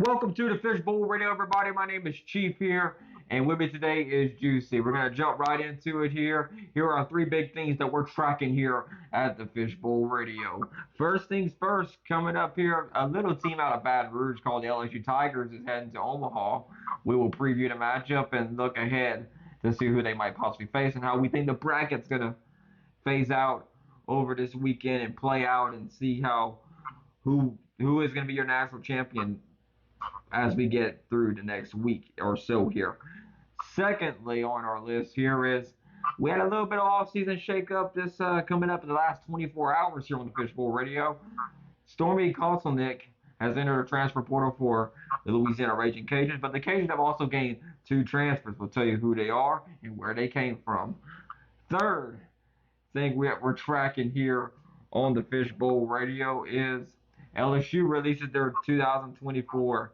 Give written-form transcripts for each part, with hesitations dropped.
Welcome to the Fishbowl Radio, everybody. My name is Chief here, and with me today is Juicy. We're going to jump right into it here. Here are three big things that we're tracking here at the Fishbowl Radio. First things first, coming up here, a little team out of Baton Rouge called the LSU Tigers is heading to Omaha. We will preview the matchup and look ahead to see who they might possibly face and how we think the bracket's going to phase out over this weekend and play out and see how who is going to be your national champion as we get through the next week or so here. Secondly, on our list here is we had a little bit of off-season shakeup this coming up in the last 24 hours here on the Fishbowl Radio. Stormy Kostelnick has entered a transfer portal for the Louisiana Raging Cajuns, but the Cajuns have also gained two transfers. We'll tell you who they are and where they came from. Third thing we're tracking here on the Fishbowl Radio is LSU releases their 2024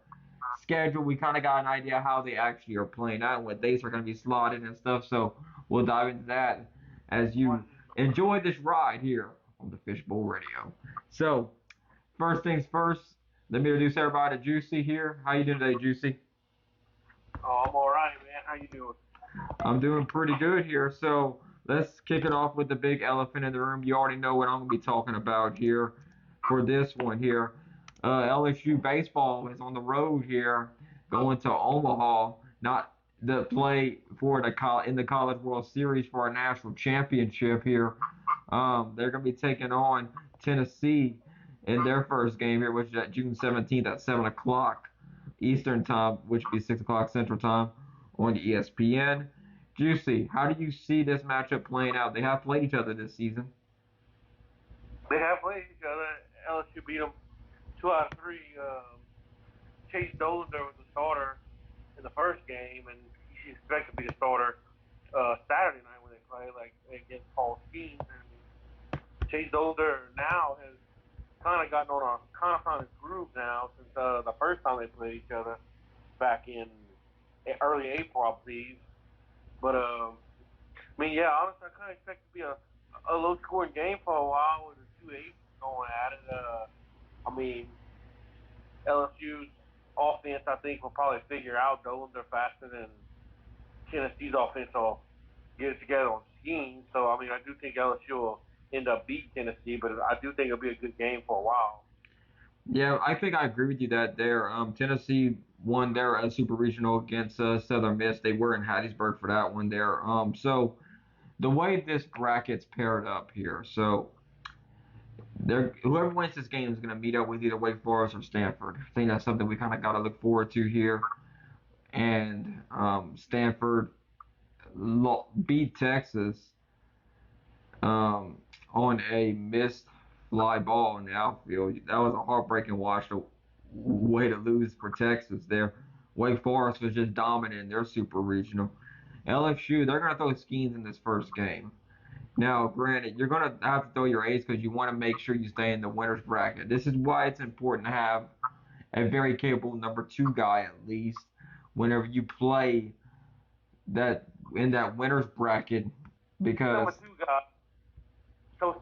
schedule. We kind of got an idea how they actually are playing out and what dates are going to be slotted and stuff. So we'll dive into that as you enjoy this ride here on the Fishbowl Radio. So first things first, let me introduce everybody to Juicy here. How you doing today, Juicy? Oh, I'm all right, man. How you doing? I'm doing pretty good here. So let's kick it off with the big elephant in the room. You already know what I'm going to be talking about here for this one here. LSU baseball is on the road here, going to Omaha, not to play for in the College World Series for our national championship here. They're going to be taking on Tennessee in their first game here, which is at June 17th at 7 o'clock Eastern time, which would be 6 o'clock Central time on ESPN. Juicy, how do you see this matchup playing out? They have played each other this season. They have played each other. LSU beat them 2 out of 3. Chase Dozier was the starter in the first game, and he's expected to be the starter Saturday night when they play, like against Paul Skeens. And Chase Dozier now has kind of gotten on his groove now since the first time they played each other back in early April, I believe. But I mean, yeah, honestly, I kind of expect it to be a low-scoring game for a while with the 2-8 going at it. I mean, LSU's offense, I think, will probably figure out Dozier faster than Tennessee's offense will get it together on schemes. So, I mean, I do think LSU will end up beating Tennessee, but I do think it'll be a good game for a while. Yeah, I think I agree with you that there. Tennessee won their super regional against Southern Miss. They were in Hattiesburg for that one there. So the way this bracket's paired up here, so whoever wins this game is going to meet up with either Wake Forest or Stanford. I think that's something we kind of got to look forward to here. And Stanford beat Texas on a missed fly ball in the outfield. That was a heartbreaking watch. The way to lose for Texas there. Wake Forest was just dominant in their super regional. LSU, they're going to throw Skeens in this first game. Now, granted, you're going to have to throw your ace because you want to make sure you stay in the winner's bracket. This is why it's important to have a very capable number 2 guy at least whenever you play that in that winner's bracket because Number 2 guy,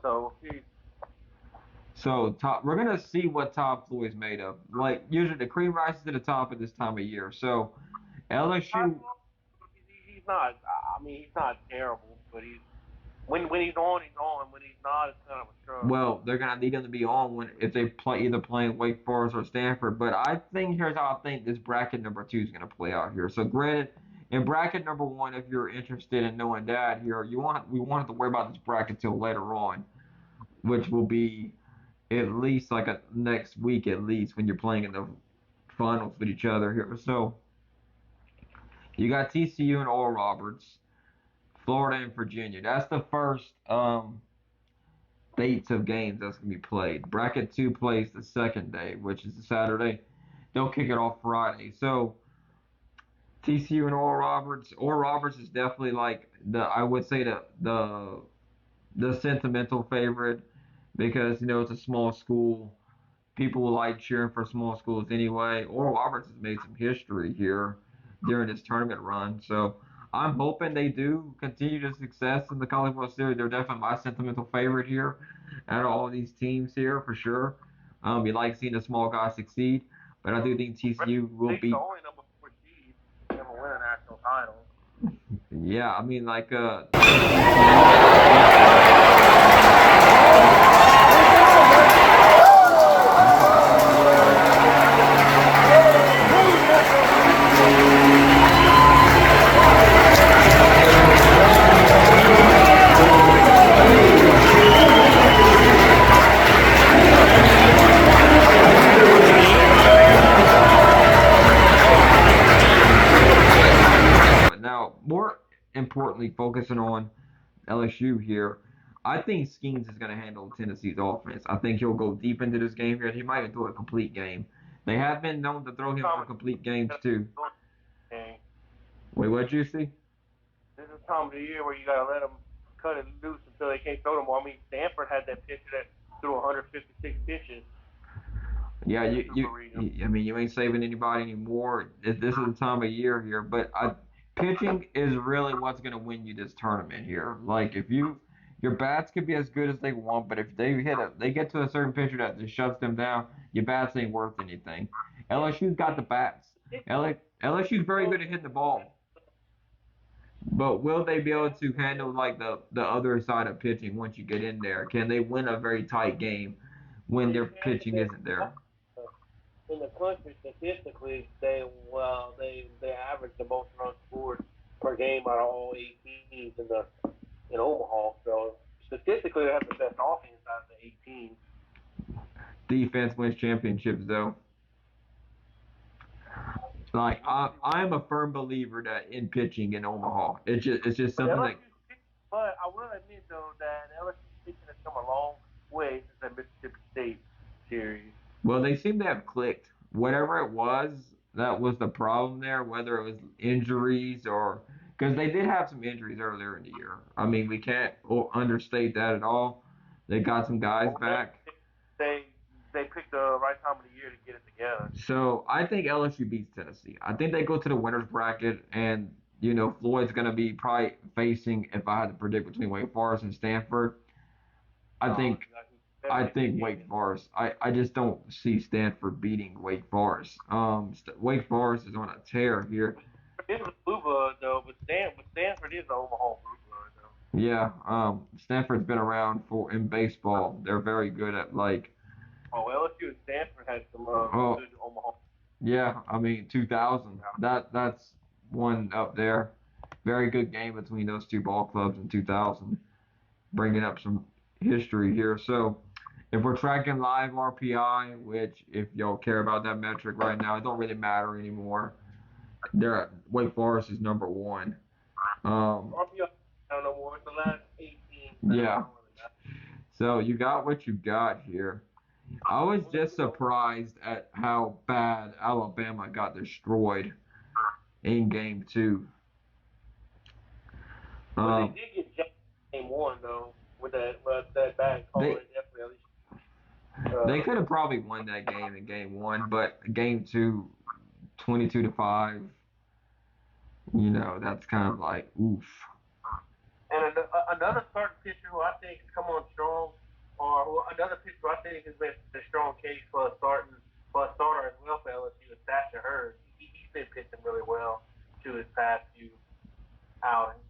so. so we're gonna see what top Floyd's made of. Like usually the cream rises to the top at this time of year. So LSU. He's not. I mean, he's not terrible, but when he's on, he's on. When he's not, it's kind of a struggle. Well, they're gonna need him to be on when if they play either playing Wake Forest or Stanford. But I think here's how I think this bracket number 2 is gonna play out here. So granted, in bracket number 1, if you're interested in knowing that here, we won't have to worry about this bracket till later on, which will be at least like a next week at least when you're playing in the finals with each other here. So you got TCU and Oral Roberts, Florida and Virginia. That's the first dates of games that's gonna be played. Bracket 2 plays the second day, which is the Saturday. They'll kick it off Friday. So TCU and Oral Roberts. Oral Roberts is definitely like I would say the sentimental favorite because it's a small school. People like cheering for small schools anyway. Oral Roberts has made some history here during this tournament run, so I'm hoping they do continue their success in the College World Series. They're definitely my sentimental favorite here out of all these teams here for sure. You like seeing a small guy succeed, but I do think TCU will State's beat. the only number 4 seed to ever win a national title. Yeah, I mean like but now more importantly, focusing on LSU here. I think Skeens is going to handle Tennessee's offense. I think he'll go deep into this game here. He might even throw a complete game. They have been known to throw him for complete games too. Okay. Wait, what'd you see? This is the time of the year where you gotta let them cut it loose until they can't throw no more. I mean, Stanford had that pitcher that threw 156 pitches. Yeah, I mean, you ain't saving anybody anymore. This is the time of year here, but pitching is really what's going to win you this tournament here. Like if your bats could be as good as they want, but if they get to a certain pitcher that just shuts them down, your bats ain't worth anything. LSU's got the bats. LSU's very good at hitting the ball, but will they be able to handle like the other side of pitching once you get in there? Can they win a very tight game when their pitching isn't there? In the country, statistically, they average the most runs scored per game out of all 8 teams in Omaha. So statistically, they have the best offense out of the 8 teams. Defense wins championships though. Like I'm a firm believer that in pitching in Omaha, it's just something that. But I will admit though that LSU pitching has come a long way since that Mississippi State series. Well, they seem to have clicked. Whatever it was, that was the problem there. Whether it was injuries or because they did have some injuries earlier in the year. I mean, we can't understate that at all. They got some guys back. They picked the right time of the year to get it together. So I think LSU beats Tennessee. I think they go to the winners bracket, and Floyd's gonna be probably facing. If I had to predict between Wake Forest and Stanford, I think Wake Forest. I just don't see Stanford beating Wake Forest. Wake Forest is on a tear here. It was blue blood though, but Stanford is Omaha blue blood though. Yeah, Stanford's been around in baseball. They're very good at like. Oh, LSU and Stanford had some good Omaha. Yeah, I mean 2000. That's one up there. Very good game between those two ball clubs in 2000. Bringing up some history here. So if we're tracking live RPI, which if y'all care about that metric right now, it don't really matter anymore. Wake Forest is number 1. RPI, I don't know more. It's the last 18. Yeah. So you got what you got here. I was just surprised at how bad Alabama got destroyed in game 2. They did get jumped in game 1 though with that bad call. They could have probably won that game in game 1, but game 2, 22-5. That's kind of like oof. And another starting pitcher who I think has come on strong, or another pitcher who I think has been a strong case for a starter as well for LSU is Thatcher Hurd. He's been pitching really well to his past few outings.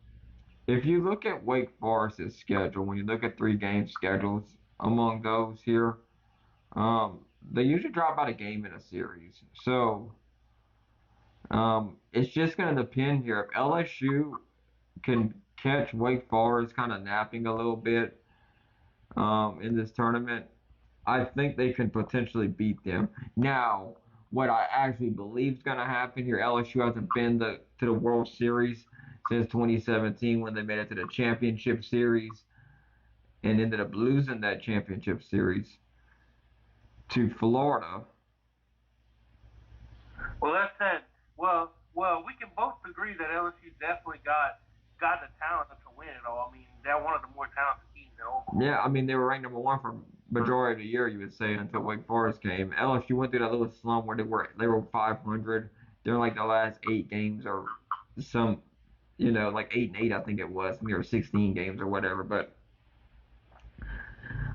If you look at Wake Forest's schedule, when you look at 3-game schedules among those here, they usually drop about a game in a series. So it's just going to depend here. If LSU can catch Wake Forest kind of napping a little bit in this tournament, I think they can potentially beat them. Now, what I actually believe is going to happen here, LSU hasn't been to the World Series since 2017 when they made it to the championship series and ended up losing that championship series to Florida. Well, that's it. Well, we can both agree that LSU definitely got the talent to win it all. I mean, they're one of the more talented teams in Omaha. Yeah, I mean, they were ranked number 1 for majority of the year, you would say, until Wake Forest came. LSU went through that little slump where they were 500. They're like the last 8 games or some, like 8-8, I think it was. I mean, or 16 games or whatever. But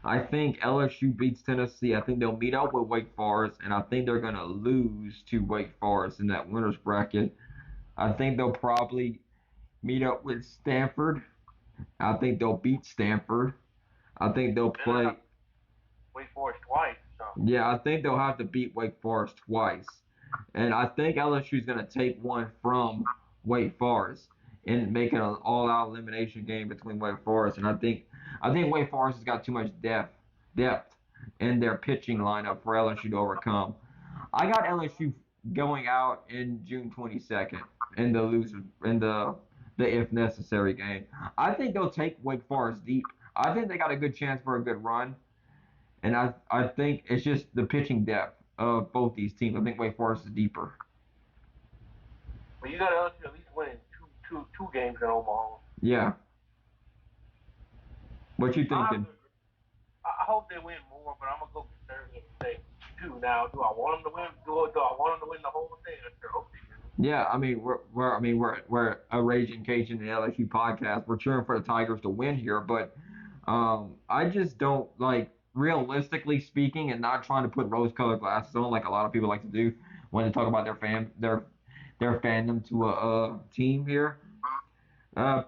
I think LSU beats Tennessee. I think they'll meet up with Wake Forest, and I think they're going to lose to Wake Forest in that winners bracket. I think they'll probably meet up with Stanford. I think they'll beat Stanford. I think they'll Then they play. have Wake Forest twice. So Yeah, I think they'll have to beat Wake Forest twice. And I think LSU is going to take one from Wake Forest and make it an all-out elimination game between Wake Forest. And I think Wake Forest has got too much depth in their pitching lineup for LSU to overcome. I got LSU going out in June 22nd in the loser in the if necessary game. I think they'll take Wake Forest deep. I think they got a good chance for a good run. And I think it's just the pitching depth of both these teams. I think Wake Forest is deeper. but you got LSU at least winning two games in Omaha. Yeah. What you thinking? I hope they win more, but I'm gonna go conservative and say two. Now, do I want them to win? Do I want them to win the whole thing? I sure hope they do. Yeah, I mean we're a Raging Cajun and LSU podcast. We're cheering for the Tigers to win here, but I just don't like realistically speaking, and not trying to put rose-colored glasses on like a lot of people like to do when they talk about their fandom to a team here. Uh,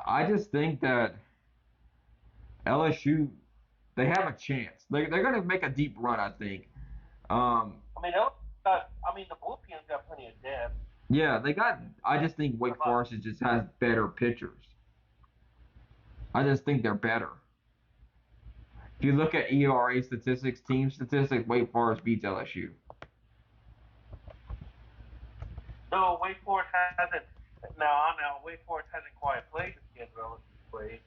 I just think that LSU they have a chance. They're gonna make a deep run, I think. I mean, the bullpen's got plenty of depth. Yeah, they got. I just think Wake Forest just has better pitchers. I just think they're better. If you look at ERA statistics, team statistics, Wake Forest beats LSU. No, Wake Forest hasn't. Now, Wake Forest hasn't quite played against LSU play.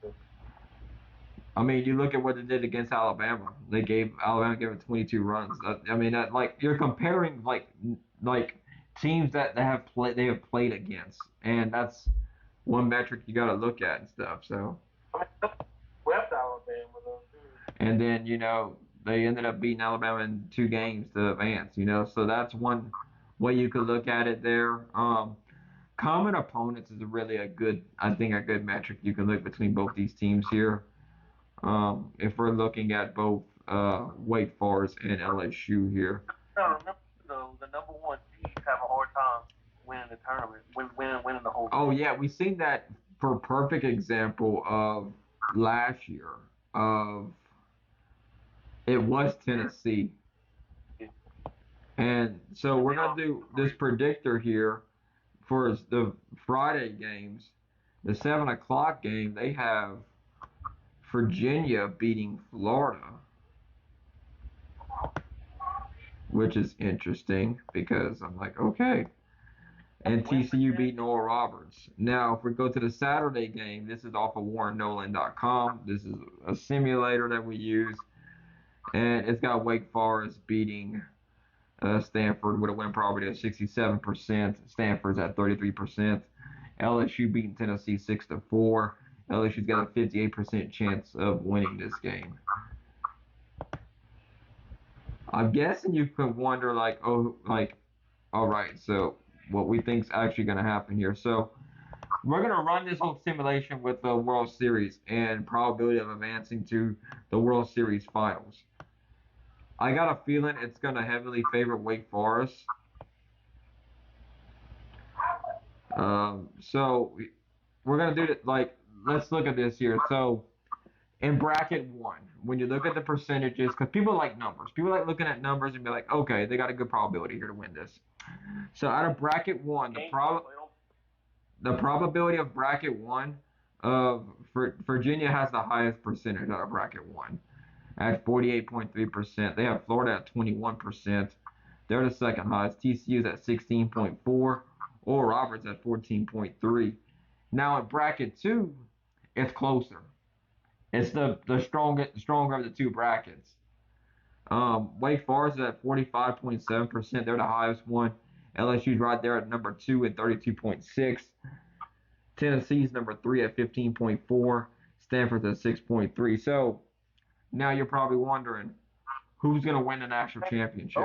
I mean, you look at what they did against Alabama. Alabama gave it 22 runs. I mean, like you're comparing like teams that they have played against, and that's one metric you got to look at and stuff. So. I mean, swept Alabama though too. And then they ended up beating Alabama in 2 games to advance. So that's one way you could look at it there. Common opponents is really I think a good metric you can look between both these teams here. If we're looking at both Wake Forest and LSU here. No, remember though, the number one seeds have a hard time winning the tournament, winning the whole. Oh yeah, we've seen that for perfect example of last year of it was Tennessee. And so we're going to do this predictor here for the Friday games. The 7 o'clock game, they have Virginia beating Florida, which is interesting because I'm like, okay. And TCU beating Oral Roberts. Now, if we go to the Saturday game, this is off of WarrenNolan.com. This is a simulator that we use. And it's got Wake Forest beating Stanford with a win probability of 67%. Stanford's at 33%. LSU beating Tennessee 6-4. LSU's got a 58% chance of winning this game. I'm guessing you could wonder, all right, so what we think's actually going to happen here. So we're going to run this whole simulation with the World Series and probability of advancing to the World Series finals. I got a feeling it's going to heavily favor Wake Forest. So we're going to do it let's look at this here. So in bracket 1, when you look at the percentages, because people like numbers. People like looking at numbers and be like, okay, they got a good probability here to win this. So out of bracket 1, the probability of bracket 1 of Virginia has the highest percentage out of bracket 1 at 48.3%. They have Florida at 21%. They're the second highest. TCU's at 16.4. Oral Roberts at 14.3. Now in bracket 2, it's closer. It's the stronger of the two brackets. Wake Forest is at 45.7%. They're the highest one. LSU's right there at number 2 at 32.6. Tennessee's number 3 at 15.4. Stanford's at 6.3. So now you're probably wondering who's going to win the national championship.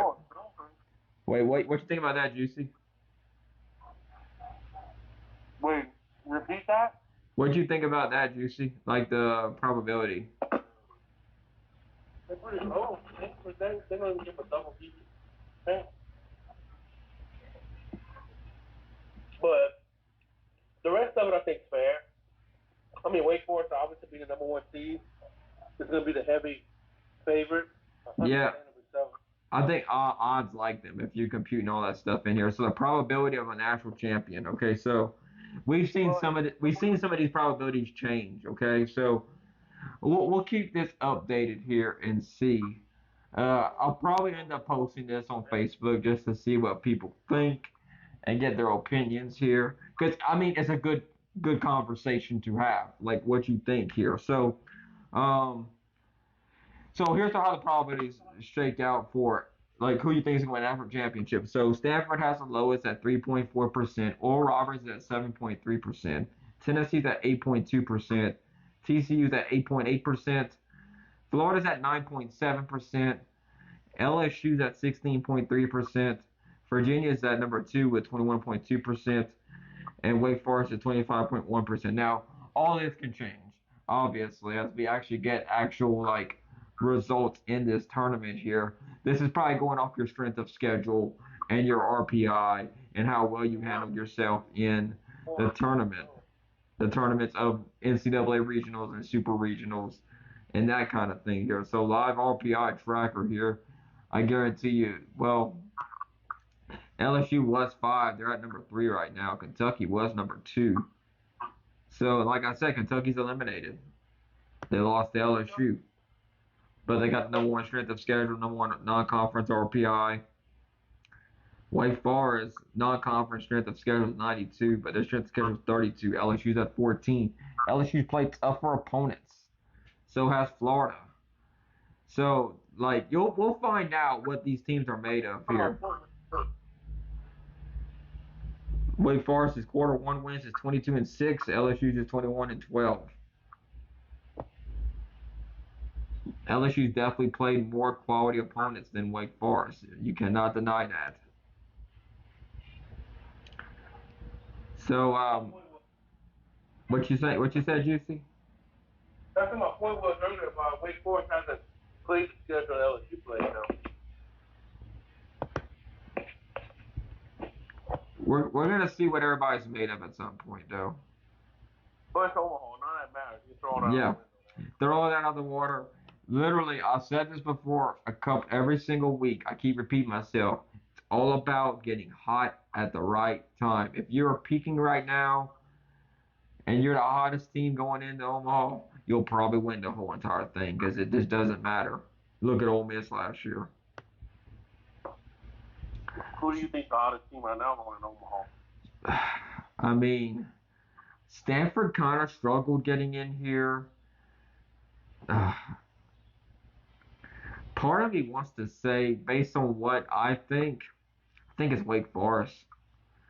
Wait, what you think about that, Juicy? Wait, repeat that? What do you think about that, Juicy? Like the probability? They don't even give a double digit chance. But the rest of it, I think, is fair. I mean, Wake Forest obviously being the number 1 seed is going to be the heavy favorite. Yeah. I think odds like them if you're computing all that stuff in here. So the probability of a national champion. Okay, so we've seen some of these probabilities change. Okay, so we'll keep this updated here and see. I'll probably end up posting this on Facebook just to see what people think and get their opinions here. Because I mean, it's a good conversation to have. Like what you think here. Um, so here's how the probabilities shake out for like who you think is going to win national championship. So Stanford has the lowest at 3.4%. Oral Roberts is at 7.3%. Tennessee's at 8.2%. TCU's at 8.8%. Florida's at 9.7%. LSU's at 16.3%. Virginia's at number 2 with 21.2%. And Wake Forest at 25.1%. Now, all this can change, obviously, as we actually get actual like results in this tournament here. This is probably going off your strength of schedule and your RPI and how well you handle yourself in the tournament. The tournaments of NCAA regionals and super regionals and that kind of thing here. So live RPI tracker here. I guarantee you, well, LSU was 5. They're at number 3 right now. Kentucky was number 2. So, like I said, Kentucky's eliminated. They lost to LSU. But they got the number 1 strength of schedule, number 1 non-conference RPI. Wake Forest, non-conference strength of schedule is 92, but their strength of schedule is 32. LSU's at 14. LSU's played tougher opponents. So has Florida. So, like, we'll find out what these teams are made of here. Wake Forest's quarter 1 wins is 22-6. LSU's is 21-12. LSU's definitely played more quality opponents than Wake Forest. You cannot deny that. So, what you said, Juicy? That's what my point was earlier about Wake Forest hasn't played the schedule LSU played though. We're gonna see what everybody's made of at some point, though. But it's Omaha, none of that matters. You throw it out. Yeah, throw that out of the water. Literally, I've said this before every single week. I keep repeating myself. It's all about getting hot at the right time. If you're peaking right now and you're the hottest team going into Omaha, you'll probably win the whole entire thing because it just doesn't matter. Look at Ole Miss last year. Who do you think the hottest team right now going in Omaha? I mean, Stanford kind of struggled getting in here. Part of me wants to say, based on what I think it's Wake Forest.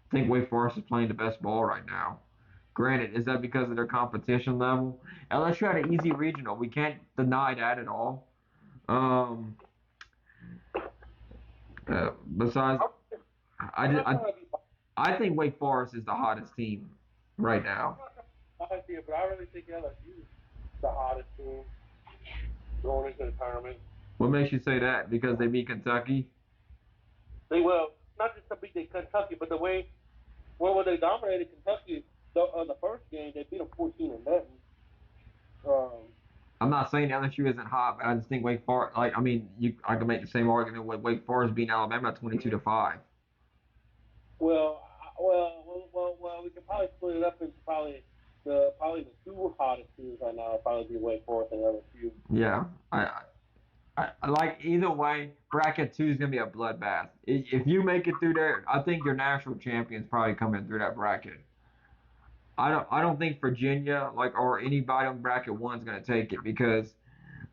I think Wake Forest is playing the best ball right now. Granted, is that because of their competition level? LSU had an easy regional. We can't deny that at all. Besides, I think Wake Forest is the hottest team right now. But I really think LSU is the hottest team going into the tournament. What makes you say that? Because they beat Kentucky? They will, not just to beat Kentucky, but the way they dominated Kentucky the first game, they beat them 14-0. I'm not saying LSU isn't hot, but I just think Wake Forest. Like, I mean, I can make the same argument with Wake Forest beating Alabama 22-5. Well, we can probably split it up into probably the 2 hottest teams right now. Probably be Wake Forest and LSU. Yeah, I like either way. Bracket 2 is gonna be a bloodbath. If you make it through there, I think your national champion's probably coming through that bracket. I don't think Virginia or anybody on bracket 1 is gonna take it because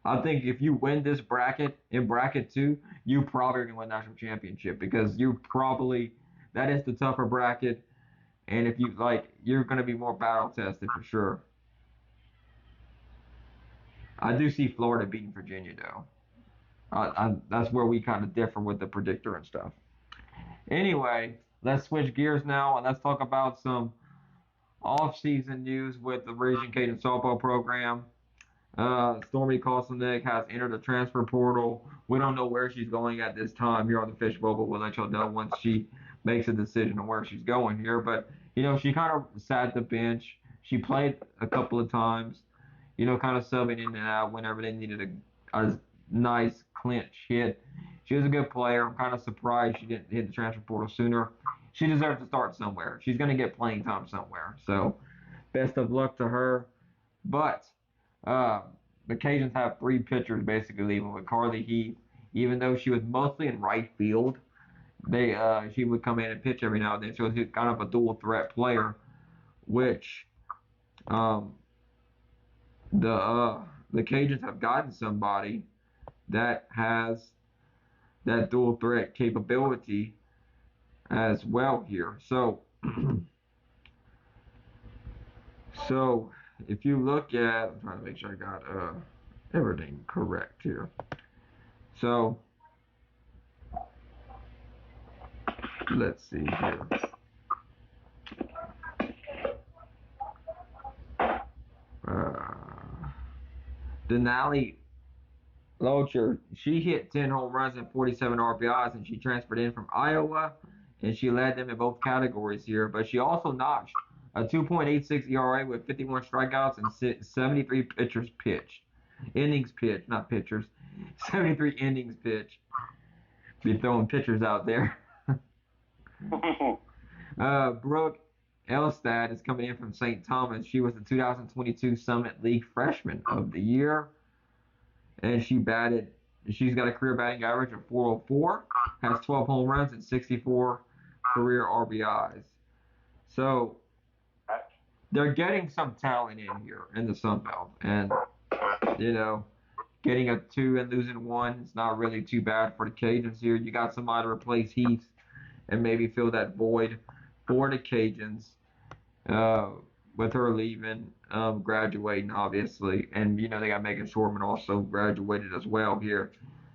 I think if you win this bracket in bracket 2, you probably are gonna win national championship because that is the tougher bracket, and if you're gonna be more battle tested for sure. I do see Florida beating Virginia though. That's where we kind of differ with the predictor and stuff. Anyway, let's switch gears now and let's talk about some off-season news with the Raising Caden softball program. Stormy Kostelnick has entered the transfer portal. We don't know where she's going at this time here on the Fishbowl, but we'll let y'all know once she makes a decision on where she's going here. But, she kind of sat the bench. She played a couple of times, kind of subbing in and out whenever they needed a nice clinch hit. She was a good player. I'm kind of surprised she didn't hit the transfer portal sooner. She deserves to start somewhere. She's going to get playing time somewhere. So, best of luck to her. But uh, the Cajuns have three pitchers basically leaving with Carly Heath. Even though she was mostly in right field, she would come in and pitch every now and then. So she's kind of a dual threat player, which um, the Cajuns have gotten somebody that has that dual threat capability as well here. So so if you look at, I'm trying to make sure I got everything correct here. So let's see here. Denali Locher, she hit 10 home runs and 47 RBIs, and she transferred in from Iowa, and she led them in both categories here. But she also notched a 2.86 ERA with 51 strikeouts and 73 innings pitched, not pitchers, 73 innings pitched. Be throwing pitchers out there. Brooke Elstad is coming in from St. Thomas. She was the 2022 Summit League Freshman of the Year. And she's got a career batting average of 404, has 12 home runs and 64 career RBIs. So they're getting some talent in here in the Sun Belt. And, getting a 2 and losing 1 is not really too bad for the Cajuns here. You got somebody to replace Heath and maybe fill that void for the Cajuns with her leaving, graduating, obviously. And, they got Megan Shortman also graduated as well here.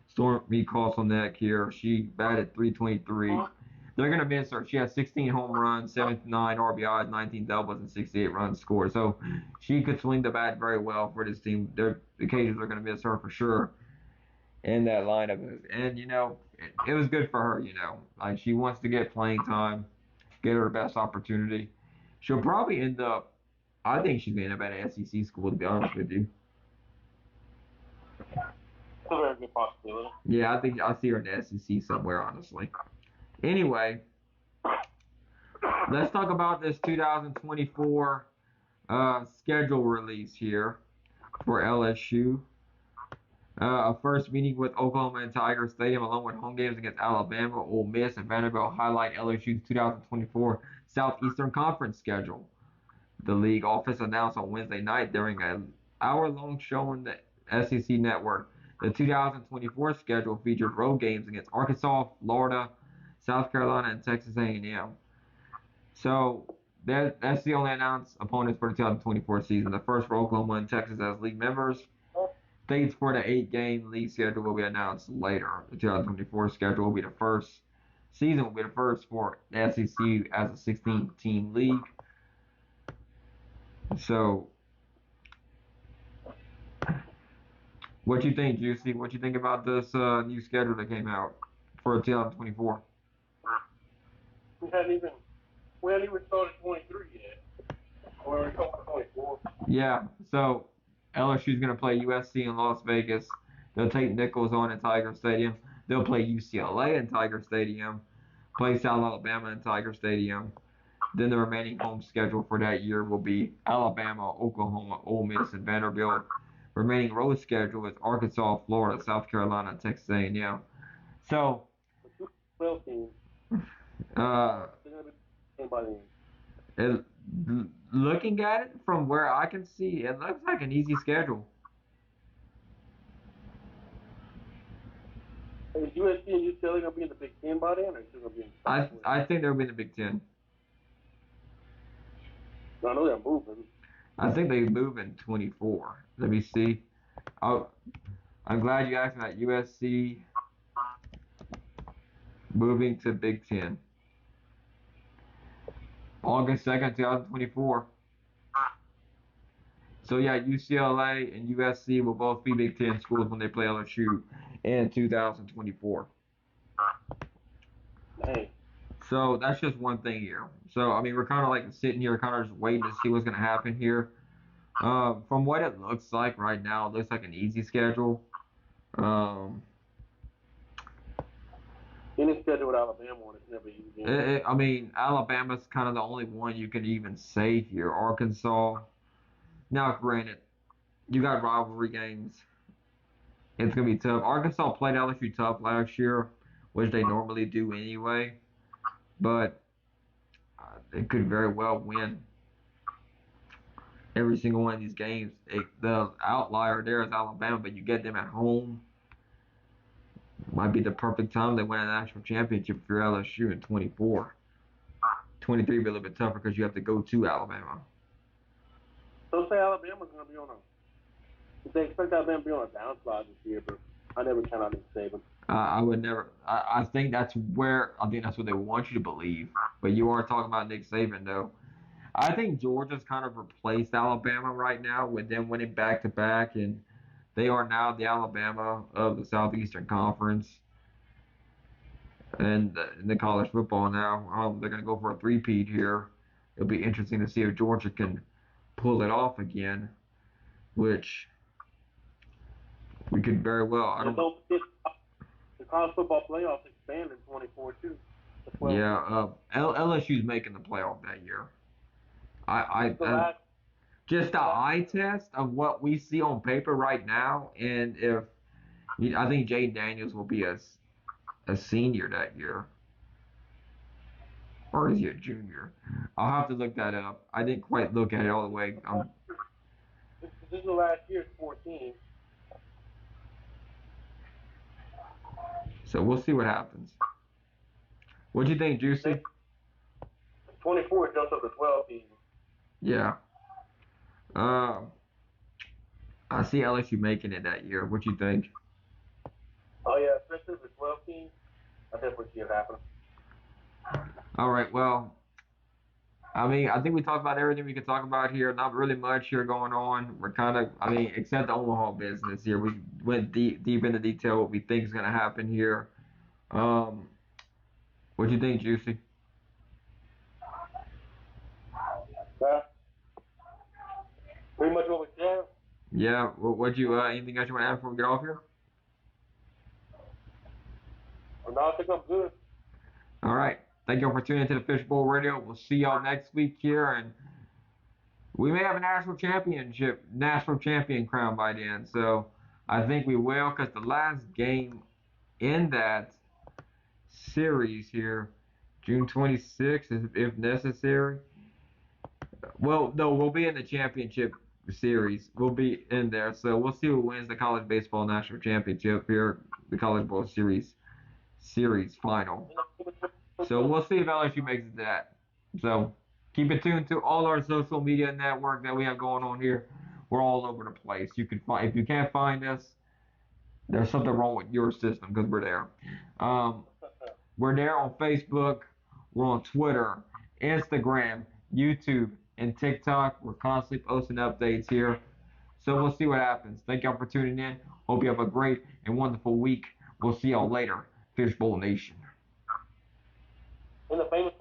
Stormy Kostelnick here. She batted .323. They're going to miss her. She has 16 home runs, 79 RBIs, 19 doubles, and 68 runs scored. So she could swing the bat very well for this team. The Cajuns are going to miss her for sure in that lineup. And, it was good for her, Like, she wants to get playing time, get her the best opportunity. She'll probably end up, I think she's going to end up at an SEC school, to be honest with you. It's a very good possibility. Yeah, I think I'll see her in the SEC somewhere, honestly. Anyway, let's talk about this 2024 schedule release here for LSU. A first meeting with Oklahoma and Tiger Stadium, along with home games against Alabama, Ole Miss, and Vanderbilt, highlight LSU's 2024 Southeastern Conference schedule. The league office announced on Wednesday night during an hour-long show on the SEC network. The 2024 schedule features road games against Arkansas, Florida, South Carolina, and Texas A&M. So that's the only announced opponents for the 2024 season. The first for Oklahoma and Texas as league members. Dates for the 8-game league schedule will be announced later. The 2024 schedule will be the first. Season will be the first for the SEC as a 16-team league. So, what you think, Juicy? What you think about this new schedule that came out for 2024? We hadn't even started 23 yet. We're talking 24. Yeah. So LSU's going to play USC in Las Vegas. They'll take Nicholls on at Tiger Stadium. They'll play UCLA in Tiger Stadium. Play South Alabama in Tiger Stadium. Then the remaining home schedule for that year will be Alabama, Oklahoma, Ole Miss, and Vanderbilt. Remaining road schedule is Arkansas, Florida, South Carolina, and Texas A&M. So, looking at it from where I can see, it looks like an easy schedule. Is USC and UCLA going to be in the Big Ten by then, or still going to be in the Big Ten? I think they'll be in the Big Ten. I know they're moving. I think they move in 24. Let me see. I'm glad you asked me that. USC moving to Big Ten. August 2nd, 2024. So yeah, UCLA and USC will both be Big Ten schools when they play LSU in 2024. Hey, So that's just one thing here. So I mean, we're kind of like sitting here, kind of just waiting to see what's going to happen here. From what it looks like right now, it looks like an easy schedule. Um, any schedule with Alabama on it's never easy. I mean, Alabama's kind of the only one you can even say here. Arkansas. Now, granted, you got rivalry games. It's gonna be tough. Arkansas played LSU tough last year, which they normally do anyway. But it could very well win every single one of these games. The outlier there is Alabama, but you get them at home. Might be the perfect time they win a national championship for LSU in 24. 23 be a little bit tougher because you have to go to Alabama. So say Alabama's going to be on a. They expect Alabama to be on a downslide this year, but I never count on Nick Saban. I would never. I think that's where. I think that's what they want you to believe. But you are talking about Nick Saban, though. I think Georgia's kind of replaced Alabama right now with them winning back to back, and they are now the Alabama of the Southeastern Conference and in the college football now. They're going to go for a three-peat here. It'll be interesting to see if Georgia can pull it off again, which we could very well. I don't. The college football playoffs expand in 24 too. Yeah, LSU's making the playoff that year. Just the eye test of what we see on paper right now, and if I think Jay Daniels will be a senior that year, or is he a junior? I'll have to look that up. I didn't quite look at it all the way. This is the last year's 14. So we'll see what happens. What do you think, Juicy? 24 jumps up to 12 teams. Yeah. I see LSU making it that year. What you think? Oh yeah, especially with 12 teams. I definitely see it happen. All right. Well, I mean, I think we talked about everything we could talk about here. Not really much here going on. We're kind of, I mean, except the Omaha business here. We went deep into detail what we think is going to happen here. What do you think, Juicy? Pretty much what we said. Yeah. What you? Anything else you want to add before we get off here? Well, no, I think I'm good. All right. Thank you all for tuning into the Fishbowl Radio. We'll see y'all next week here, and we may have a national champion crown by then. So I think we will, because the last game in that series here, June 26th, if necessary. Well, no, we'll be in the championship series. We'll be in there. So we'll see who wins the college baseball national championship here, the College World Series final. So we'll see if LSU makes it to that. So keep it tuned to all our social media network that we have going on here. We're all over the place. You can find, if you can't find us, there's something wrong with your system, because we're there. We're there on Facebook. We're on Twitter, Instagram, YouTube, and TikTok. We're constantly posting updates here. So we'll see what happens. Thank y'all for tuning in. Hope you have a great and wonderful week. We'll see y'all later. Fishbowl Nation. In the famous